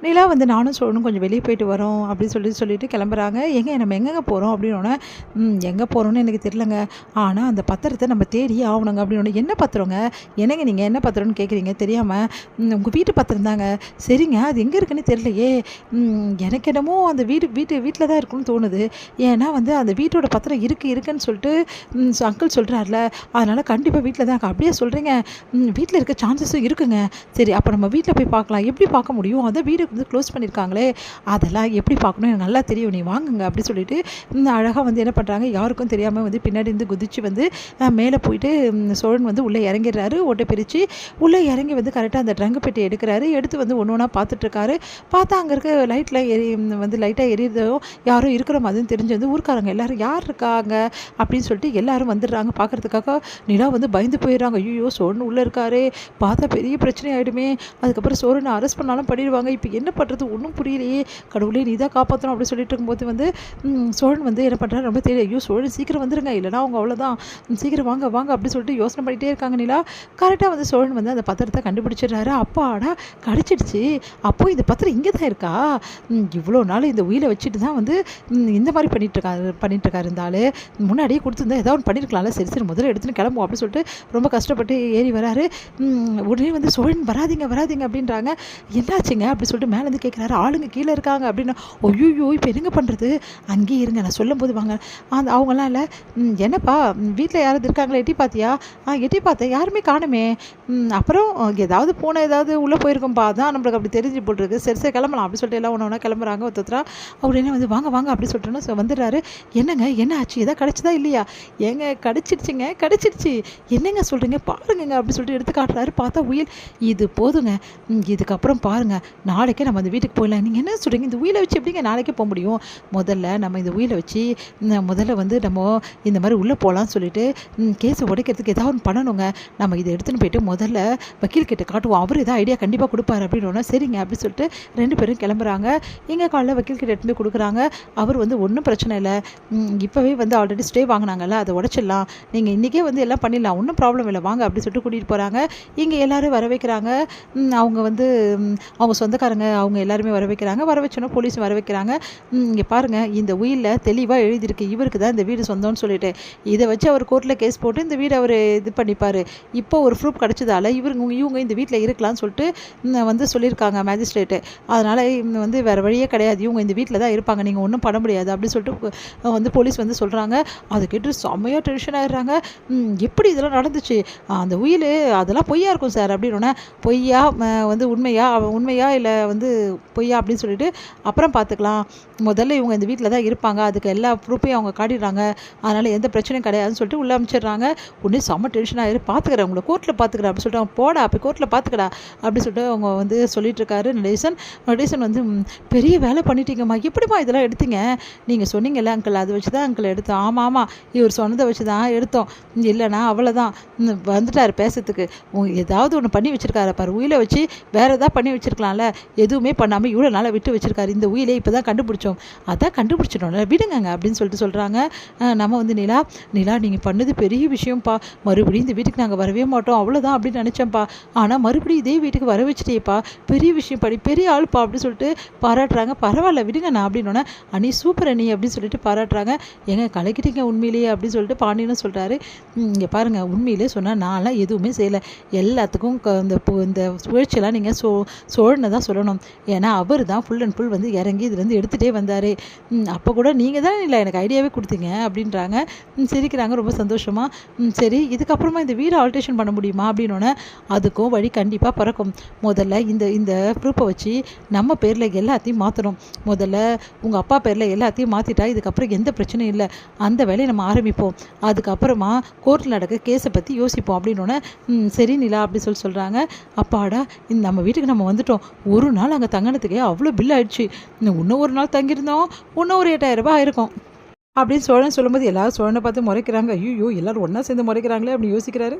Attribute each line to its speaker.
Speaker 1: நிலா வந்து நானும் சோழனும் கொஞ்சம் வெளியே போயிட்டு வரோம் அப்படின்னு சொல்லிட்டு கிளம்புறாங்க. நம்ம எங்கெங்க போகிறோம் அப்படின்னோடனே, எங்கே போகிறோன்னு எனக்கு தெரிலங்க. ஆனால் அந்த பத்திரத்தை நம்ம தேடி ஆகணுங்க அப்படின்னோடனே, என்ன பத்திரங்க? என்னங்க நீங்கள் என்ன பத்திரம்னு கேட்குறீங்க தெரியாமல்? உங்கள் வீட்டு பத்திரம் தாங்க. சரிங்க, அது எங்கே இருக்குன்னு தெரியலையே. எனக்கு என்னமோ அந்த வீட்டில் தான் இருக்குன்னு தோணுது. ஏன்னா வந்து அந்த வீட்டோட பத்திரம் இருக்குன்னு சொல்லிட்டு அங்கிள் சொல்கிறார்ல, அதனால் கண்டிப்பாக வீட்டில் தான் இருக்கு. அப்படியே சொல்கிறீங்க? வீட்டில் இருக்க சான்சஸும் இருக்குங்க. சரி, அப்போ நம்ம வீட்டில் போய் பார்க்கலாம். எப்படி பார்க்க முடியும்? அதான் வீடு வந்து க்ளோஸ் பண்ணியிருக்காங்களே, அதெல்லாம் எப்படி பார்க்கணும் எனக்கு நல்லா தெரியும், நீ வாங்குங்க அப்படி சொல்லிட்டு அழகாக வந்து என்ன பண்ணுறாங்க, யாருக்கும் தெரியாமல் வந்து பின்னாடி இருந்து குதிச்சு வந்து மேலே போயிட்டு சோழன் வந்து உள்ளே இறங்கிடுறாரு. ஓட்டை பிரித்து உள்ளே இறங்கி வந்து கரெக்டாக அந்த ட்ரங்கு பெட்டி எடுக்கிறாரு. எடுத்து வந்து ஒன்று ஒன்றா பார்த்துட்ருக்காரு. பார்த்தா அங்கே இருக்க லைட்டாக எரியுதோ யாரோ இருக்கிற மாதிரி தெரிஞ்சு வந்து ஊர்க்காரங்க எல்லோரும் யார் இருக்காங்க அப்படின்னு சொல்லிட்டு எல்லாரும் வந்துடுறாங்க பார்க்குறதுக்காக. நிலா வந்து பயந்து போயிடுறாங்க. ஐயோ, சோழன் உள்ளே இருக்காரு, பார்த்தா பெரிய பிரச்சனை ஆகிடுமே, அதுக்கப்புறம் சோழனை அரெஸ்ட் பண்ணாலும் பண்ணிடுவாங்க, இப்போ என்ன பண்ணுறது ஒன்றும் புரியலையே, கடவுளே நீ தான் காப்பாற்றணும் அப்படி சொல்லிட்டு இருக்கும்போது வந்து சோழன் வந்து என்ன பண்ணுறாரு, ரொம்ப தெரியும். ஐயோ சோழன் சீக்கிரம் வந்துருங்க, இல்லைனா அவங்க அவ்வளோதான், சீக்கிரம் வாங்க வாங்க அப்படி சொல்லிட்டு யோசனை பண்ணிகிட்டே இருக்காங்க. நிலா கரெக்டாக வந்து சோழன் வந்து அந்த பத்திரத்தை கண்டுபிடிச்சிடுறாரு. அப்பாடா கிடச்சிடுச்சு, அப்போ இந்த பத்திரம் இங்கே தான் இருக்கா, இவ்வளோ நாள் இந்த உயிரை வச்சுட்டு தான் வந்து இந்த மாதிரி பண்ணிட்டுருக்காரு இருந்தாலும் முன்னாடியே கொடுத்துருந்தா ஏதாவது ஒன்று பண்ணியிருக்கலாம்ல. சரி முதல்ல எடுத்துன்னு கிளம்புவோம் அப்படின்னு சொல்லிட்டு ரொம்ப கஷ்டப்பட்டு ஏறி வராரு. உடனே வந்து சோழன் வராதிங்க அப்படின்றாங்க. என்னாச்சுங்க அப்படி சொல்லிட்டு மேலேருந்து கேட்குறாரு. ஆளுங்க கீழே இருக்காங்க அப்படின்னா, ஐயோ இப்போ என்னங்க பண்ணுறது, அங்கேயே இருங்க நான் சொல்லும் போது வாங்க. அவங்களாம் இல்லை, என்னப்பா வீட்டில் யாராவது இருக்காங்களா, எட்டி பார்த்தியா? எட்டி பார்த்தேன், யாருமே காணுமே. அப்புறம் ஏதாவது ஏதாவது உள்ளே போயிருக்கோம்ப்பா, அதான் நம்மளுக்கு அப்படி தெரிஞ்சு போட்டுருக்கு. சரி கிளம்பலாம் அப்படி சொல்லிட்டு எல்லாம் ஒன்றா கிளம்புறாங்க. ஒருத்தரா உடனே வந்து வாங்க அப்படி சொல்லிட்டோன்னா வந்துடுறாரு. என்னங்க என்ன ஆச்சு, எதாவது கிடச்சிதா இல்லையா? ஏங்க கிடச்சிடுச்சு, என்னங்க சொல்கிறீங்க பாருங்க அப்படி சொல்லிட்டு எடுத்து காட்டுறாரு. பார்த்தா உயில், இது போதுங்க, இதுக்கப்புறம் பாருங்கள் நாளைக்கே நம்ம அந்த வீட்டுக்கு போயிடலாம். நீங்கள் என்ன சொல்கிறீங்க, இந்த உயிலை வச்சு எப்படிங்க நாளைக்கே போக முடியும்? முதல்ல நம்ம இந்த உயிலை வச்சு முதல்ல வந்து நம்ம இந்த மாதிரி உள்ளே போகலான்னு சொல்லிட்டு கேஸை உடைக்கிறதுக்கு ஏதாவது ஒன்று பண்ணணுங்க. நம்ம இதை எடுத்துன்னு போயிட்டு முதல்ல வக்கீல் கிட்ட காட்டுவோம், அவர் ஏதாவது ஐடியா கண்டிப்பாக கொடுப்பாரு அப்படின்னா. சரிங்க அப்படி சொல்லிட்டு 2 பேரும் கிளம்புறாங்க. எங்கள் காலையில் வக்கீல் கிட்ட எடுத்து போய் கொடுக்குறாங்க. அவர் வந்து ஒன்றும் பிரச்சனை இல்லை, இப்போவே வந்து ஆல்ரெடி ஸ்டே வாங்கினாங்கல்ல, அதை உடச்சிடலாம், நீங்கள் இன்றைக்கே வந்து எல்லாம் பண்ணிடலாம், ஒன்றும் ப்ராப்ளம் இல்லை வாங்க அப்படி சொல்லிட்டு கூட்டிகிட்டு போகிறாங்க. இங்கே எல்லோரும் வர வைக்கிறாங்க. அவங்க வந்து அவங்க சொந்தக்காரங்க அவங்க எல்லாருமே வர வைக்கிறாங்க. வர வச்சோன்னா போலீஸும் வர வைக்கிறாங்க. இங்கே பாருங்கள், இந்த உயிலில் தெளிவாக எழுதியிருக்கு இவருக்கு தான் இந்த வீடு சொந்தம்னு சொல்லிட்டு. இதை வச்சு அவர் கோர்ட்டில் கேஸ் போட்டு இந்த வீடு அவர் இது பண்ணிப்பார். இப்போ ஒரு ப்ரூஃப் கிடச்சதால இவங்க இந்த வீட்டில் இருக்கலாம்னு சொல்லிட்டு வந்து சொல்லியிருக்காங்க மேஜிஸ்ட்ரேட்டு. அதனால் வந்து வேறு வழியே கிடையாது, இவங்க இந்த வீட்டில் தான் இருப்பாங்க, நீங்கள் ஒன்றும் பண்ண முடியாது அப்படின்னு சொல்லிட்டு வந்து போலீஸ் வந்து சொல்கிறாங்க. அதை கேட்டு செம்மையாக டென்ஷன் ஆகிடுறாங்க. எப்படி இதெல்லாம் நடந்துச்சு, அந்த உயில் அதெல்லாம் பொய்யா இருக்கும் சார் அப்படின்னா, பொய்யா வந்து உண்மையா இல்லை வந்து பொய்யா அப்படின்னு சொல்லிட்டு அப்புறம் பார்த்துக்கலாம், முதல்ல இவங்க இந்த வீட்டில் தான் இருப்பாங்க, அதுக்கு எல்லா ப்ரூஃபையும் அவங்க காட்டிடுறாங்க, அதனால் எந்த பிரச்சனையும் கிடையாதுன்னு சொல்லிட்டு உள்ளே அமைச்சிடுறாங்க. உடனே செம்ம டென்ஷன் ஆகிடு. பார்த்துக்கிறேன் உங்களை கோர்ட்டில் பார்த்துக்கிறேன் அப்படி சொல்லிட்டு அவங்க போடா அப்போ கோர்ட்டில் பார்த்துக்கடா அப்படின்னு சொல்லிட்டு அவங்க வந்து சொல்லிட்டு இருக்காரு. நடேசன் வந்து பெரிய வேலை பண்ணிட்டீங்கம்மா, எப்படிம்மா இதெல்லாம் எடுத்தீங்க? நீங்கள் சொன்னீங்கல்ல அங்கிள், அதை வச்சு தான் அங்கிள் எடுத்தோம். ஆமாம் இவர் சொன்னதை வச்சு தான் எடுத்தோம், இல்லைனா அவ்வளோதான் வந்துட்டார் பேசுறதுக்கு, ஏதாவது ஒன்று பண்ணி வச்சுருக்காரு பாரு, உயிலை வச்சு வேறு ஏதாவது பண்ணி வச்சுருக்கலாம்ல, எதுவுமே பண்ணாமல் இவ்வளோ நாளாக விட்டு வச்சுருக்காரு, இந்த உயிலே இப்போ தான் கண்டுபிடிச்சோம், அதான் கண்டுபிடிச்சிட்டோம்ல விடுங்க அப்படின்னு சொல்லிட்டு சொல்கிறாங்க. நம்ம வந்து நிலா நீங்கள் பண்ணது பெரிய விஷயம்ப்பா, மறுபடியும் இந்த வீட்டுக்கு நாங்கள் வரவே மாட்டோம் அவ்வளோதான் அப்படின்னு நினச்சேன்ப்பா, ஆனால் மறுபடியும் இதே வீட்டுக்கு வர வச்சுட்டேப்பா, பெரிய விஷயம் படி, பெரிய ஆள்ப்பா அப்படின்னு சொல்லிட்டு பாராட்டுறாங்க. பரவாயில்ல விடுங்க நான் அப்படின்னோன்னே, அனி சூப்பர் அனி அப்படின்னு சொல்லிட்டு பாராட்டுறாங்க. ஏங்க கலக்கிட்டீங்க உண்மையிலேயே அப்படின்னு சொல்லிட்டு பாண்டியனும் சொல்கிறாரு. இங்கே பாருங்கள், உண்மையிலே சொன்னால் நான்லாம் எதுவுமே செய்யலை, எல்லாத்துக்கும் இந்த சுழற்சியெல்லாம் நீங்கள் சோழனை தான் சொல்லணும், ஏன்னா அவர் தான் ஃபுல் அண்ட் ஃபுல் வந்து இறங்கி இதுலேருந்து எடுத்துகிட்டே வந்தார், அப்போ கூட நீங்கள் தான் இல்லை எனக்கு ஐடியாவே கொடுத்தீங்க அப்படின்றாங்க. சிரிக்கிறாங்க ரொம்ப சந்தோஷமாக. சரி இதுக்கப்புறமா இந்த வீடு ஆல்ட்ரேஷன் பண்ண முடியுமா அப்படின்னோடனே, அதுக்கும் வழி கண்டிப்பாக பிறக்கும். முதல்ல இந்த ப்ரூஃபை வச்சு நம்ம பேரில் எல்லாத்தையும் மாற்றணும், முதல்ல உங்கள் அப்பா பேரில் எல்லாத்தையும் மாற்றிட்டா இதுக்கப்புறம் எந்த பிரச்சனையும் இல்லை, அந்த வேலையை நம்ம ஆரம்பிப்போம், அதுக்கப்புறமா கோர்ட்டில் நடக்க கேஸை பற்றி யோசிப்போம் அப்படின்னோடனே, சரி நிலா அப்படி சொல்கிறாங்க. அப்பாடா நம்ம வீட்டுக்கு நம்ம வந்துட்டோம், ஒரு நாள் அங்கே தங்கினதுக்கே அவ்வளோ பில் ஆயிடுச்சு, இன்னும் ஒரு நாள் தங்கியிருந்தோம் இன்னும் ஒரு 8000 ரூபாய் ஆயிருக்கும் அப்படின்னு சோழன் சொல்லும்போது எல்லாரும் சோழனை பார்த்து முறைக்கிறாங்க. ஐயோ எல்லாரும் ஒன்றா சேர்ந்து முறைக்கிறாங்களே அப்படின்னு யோசிக்கிறாரு.